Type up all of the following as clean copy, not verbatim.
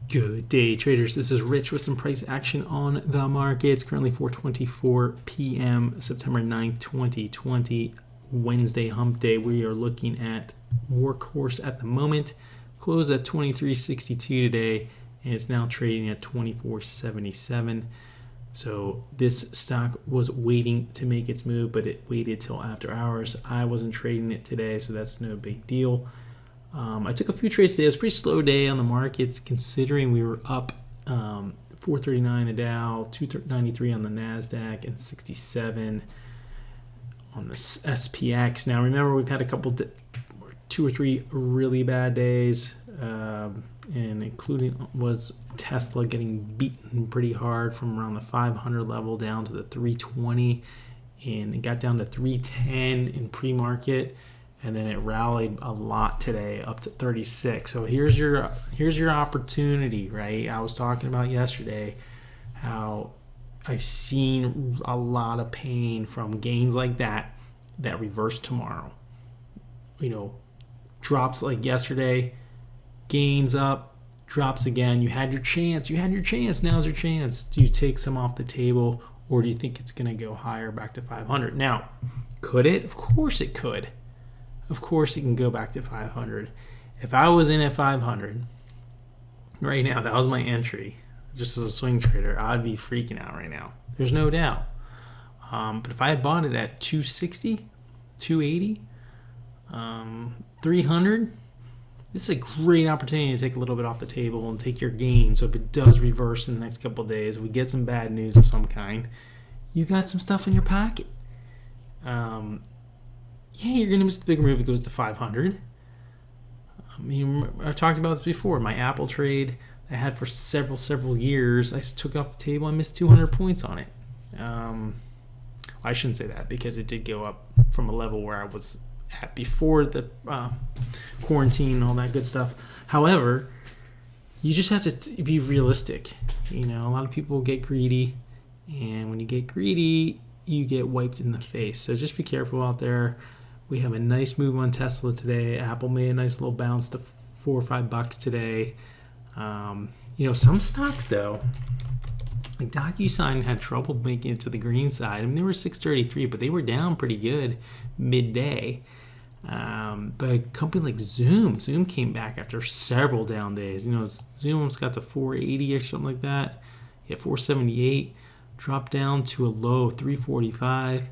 Good day, traders. This is Rich with some price action on the market. It's currently 4:24 p.m. September 9th, 2020, Wednesday hump day. We are looking at Workhorse at the moment. Closed at 23.62 today, and it's now trading at 24.77. So this stock was waiting to make its move, but it waited till after hours. I wasn't trading it today, so that's no big deal. I took a few trades today. It was a pretty slow day on the markets, considering we were up 439 the Dow, 293 on the NASDAQ, and 67 on the SPX. Now, remember, we've had a couple, 2 or 3 really bad days, and including was Tesla getting beaten pretty hard from around the 500 level down to the 320, and it got down to 310 in pre-market. And then it rallied a lot today up to 36. So here's your opportunity, right? I was talking about yesterday how I've seen a lot of pain from gains like that reverse tomorrow. You know, drops like yesterday, gains up, drops again. You had your chance. Now's your chance. Do you take some off the table, or do you think it's going to go higher back to 500? Now, could it? Of course it could. Of course, it can go back to 500. If I was in at 500 right now, that was my entry, just as a swing trader, I'd be freaking out right now. There's no doubt. But if I had bought it at 260, 280, 300, this is a great opportunity to take a little bit off the table and take your gain. So if it does reverse in the next couple of days, if we get some bad news of some kind, you got some stuff in your pocket. Yeah, you're going to miss the bigger move if it goes to 500. I mean, I talked about this before. My Apple trade I had for several years, I took it off the table. I missed 200 points on it. I shouldn't say that, because it did go up from a level where I was at before the quarantine and all that good stuff. However, you just have to be realistic. You know, a lot of people get greedy, and when you get greedy, you get wiped in the face. So just be careful out there. We have a nice move on Tesla today. Apple made a nice little bounce to $4 or $5 today. You know, some stocks though, like DocuSign had trouble making it to the green side. I mean, they were 633, but they were down pretty good midday. But a company like Zoom came back after several down days. You know, Zoom almost got to 480 or something like that. Yeah, 478, dropped down to a low 345.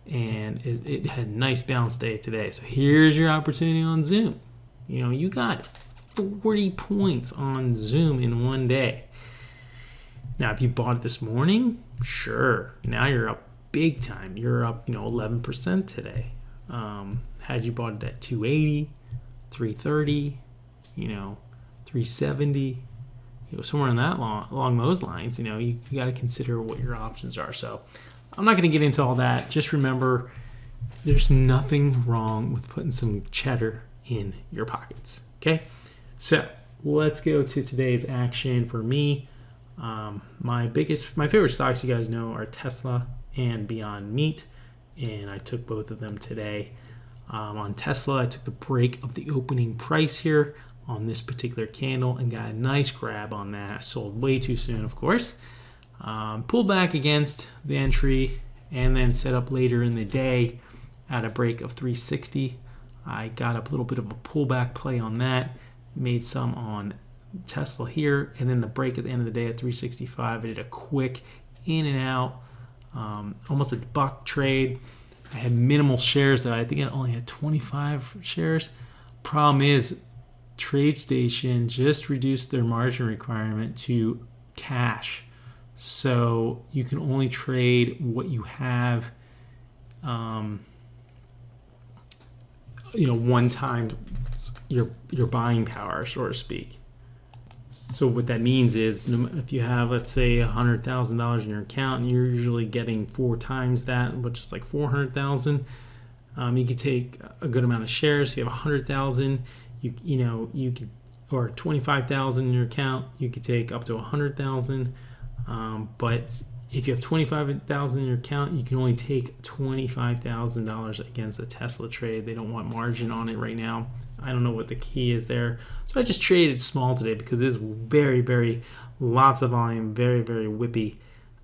And it had a nice bounce day today. So here's your opportunity on Zoom. You know, you got 40 points on Zoom in one day. Now, if you bought it this morning, sure. Now you're up big time. You're up, 11% today. Had you bought it at 280, 330, 370, somewhere in that along those lines, you got to consider what your options are. So I'm not going to get into all that. Just remember, there's nothing wrong with putting some cheddar in your pockets. Okay? So let's go to today's action for me. My favorite stocks, you guys know, are Tesla and Beyond Meat, and I took both of them today. On Tesla, I took the break of the opening price here on this particular candle and got a nice grab on that. Sold way too soon, of course. Pulled back against the entry and then set up later in the day at a break of 360. I got a little bit of a pullback play on that, made some on Tesla here, and then the break at the end of the day at 365. I did a quick in and out, almost a buck trade. I had minimal shares though. I think I only had 25 shares. Problem is, TradeStation just reduced their margin requirement to cash. So you can only trade what you have, one time your buying power, so to speak. So what that means is, if you have, let's say, $100,000 in your account, and you're usually getting 4 times that, which is like 400,000. You could take a good amount of shares. If you have 100,000, you could, or 25,000 in your account, you could take up to 100,000. But if you have 25,000 in your account, you can only take $25,000 against a Tesla trade. They don't want margin on it right now. I don't know what the key is there. So I just traded small today because there's very, very lots of volume, very, very whippy.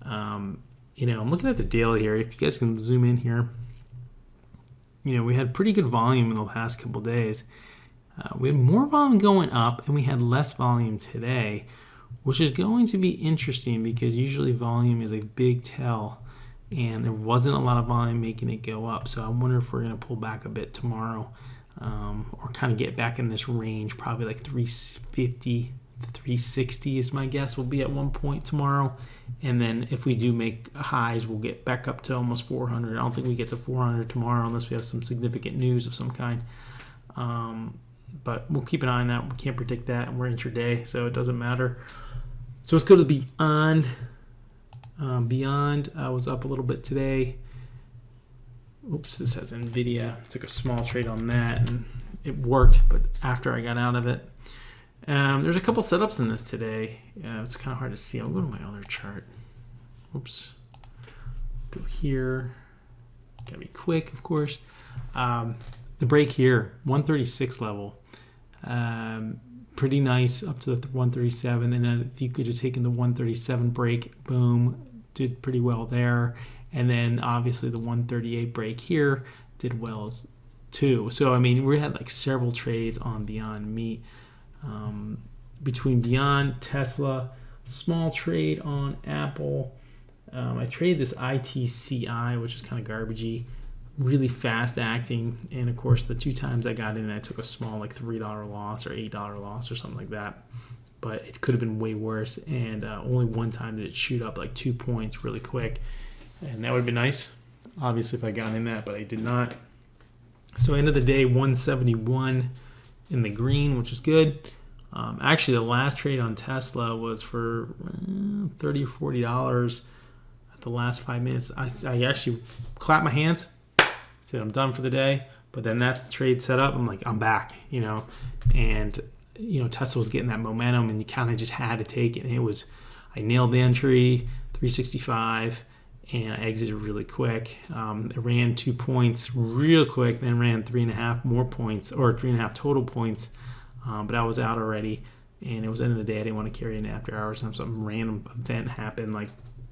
You know, I'm looking at the daily here. If you guys can zoom in here, you know, we had pretty good volume in the last couple of days. We had more volume going up, and we had less volume today, which is going to be interesting because usually volume is a big tell, and there wasn't a lot of volume making it go up. So I wonder if we're going to pull back a bit tomorrow, or kind of get back in this range, probably like 350 to 360 is my guess. We'll be at one point tomorrow, and then if we do make highs, we'll get back up to almost 400. I don't think we get to 400 tomorrow unless we have some significant news of some kind. But we'll keep an eye on that. We can't predict that, and we're intraday, so it doesn't matter. So let's go to Beyond. Beyond was up a little bit today. Oops, this has NVDA. Took a small trade on that, and it worked, but after I got out of it. There's a couple setups in this today. It's kind of hard to see. I'll go to my other chart. Oops. Go here. Gotta be quick, of course. The break here, 136 level. Pretty nice up to the 137, and then if you could have taken the 137 break, boom, did pretty well there. And then obviously the 138 break here did well too. So I mean, we had like several trades on Beyond Meat, between Beyond, Tesla, small trade on Apple. I traded this ITCI, which is kind of garbagey, really fast acting, and of course the two times I got in, I took a small like $3 loss or $8 loss or something like that, but it could have been way worse. And only one time did it shoot up like 2 points really quick, and that would have been nice obviously if I got in that, but I did not. So end of the day, 171 in the green, which is good. Actually the last trade on Tesla was for $30 or $40 at the last 5 minutes. I actually clapped my hands, said I'm done for the day, but then that trade set up, I'm like, I'm back, you know. And you know, Tesla was getting that momentum, and you kind of just had to take it. And I nailed the entry 365, and I exited really quick. It ran 2 points real quick, then ran 3.5 more points, or 3.5 total points, but I was out already, and it was the end of the day. I didn't want to carry in after hours, and some random event happened, like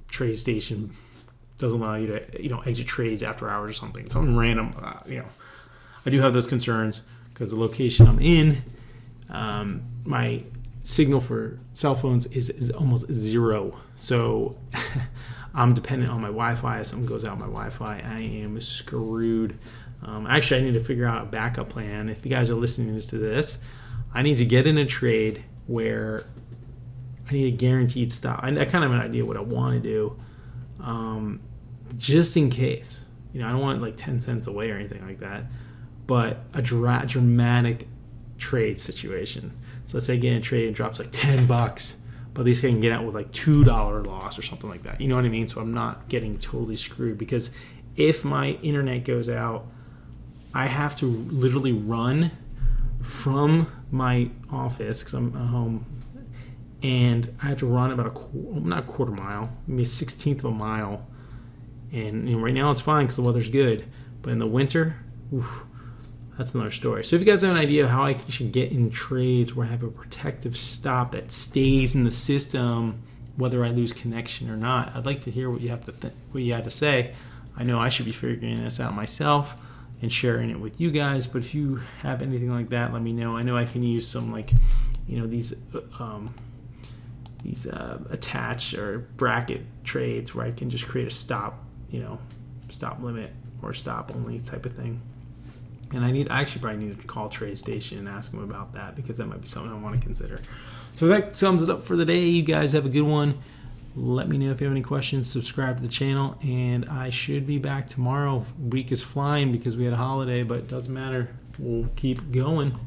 TradeStation doesn't allow you to, you know, exit trades after hours or something. Something random, you know. I do have those concerns because the location I'm in, my signal for cell phones is almost zero. So I'm dependent on my Wi-Fi. If something goes out my Wi-Fi, I am screwed. Actually, I need to figure out a backup plan. If you guys are listening to this, I need to get in a trade where I need a guaranteed stop. I kind of have an idea what I want to do. Just in case, you know, I don't want like 10 cents away or anything like that, but a dramatic trade situation. So let's say I get in a trade and drops like $10, but at least I can get out with like $2 loss or something like that. You know what I mean? So I'm not getting totally screwed, because if my internet goes out, I have to literally run from my office because I'm at home, and I have to run about not a quarter mile, maybe a 1/16 of a mile. And you know, right now it's fine because the weather's good, but in the winter, oof, that's another story. So if you guys have an idea of how I should get in trades where I have a protective stop that stays in the system, whether I lose connection or not, I'd like to hear what you have to say. I know I should be figuring this out myself and sharing it with you guys, but if you have anything like that, let me know. I know I can use some, like, you know, these attach or bracket trades where I can just create a stop, you know, stop limit or stop only type of thing. And I actually probably need to call TradeStation and ask them about that, because that might be something I want to consider. So that sums it up for the day. You guys have a good one. Let me know if you have any questions. Subscribe to the channel, and I should be back tomorrow. Week is flying because we had a holiday, but it doesn't matter. We'll keep going.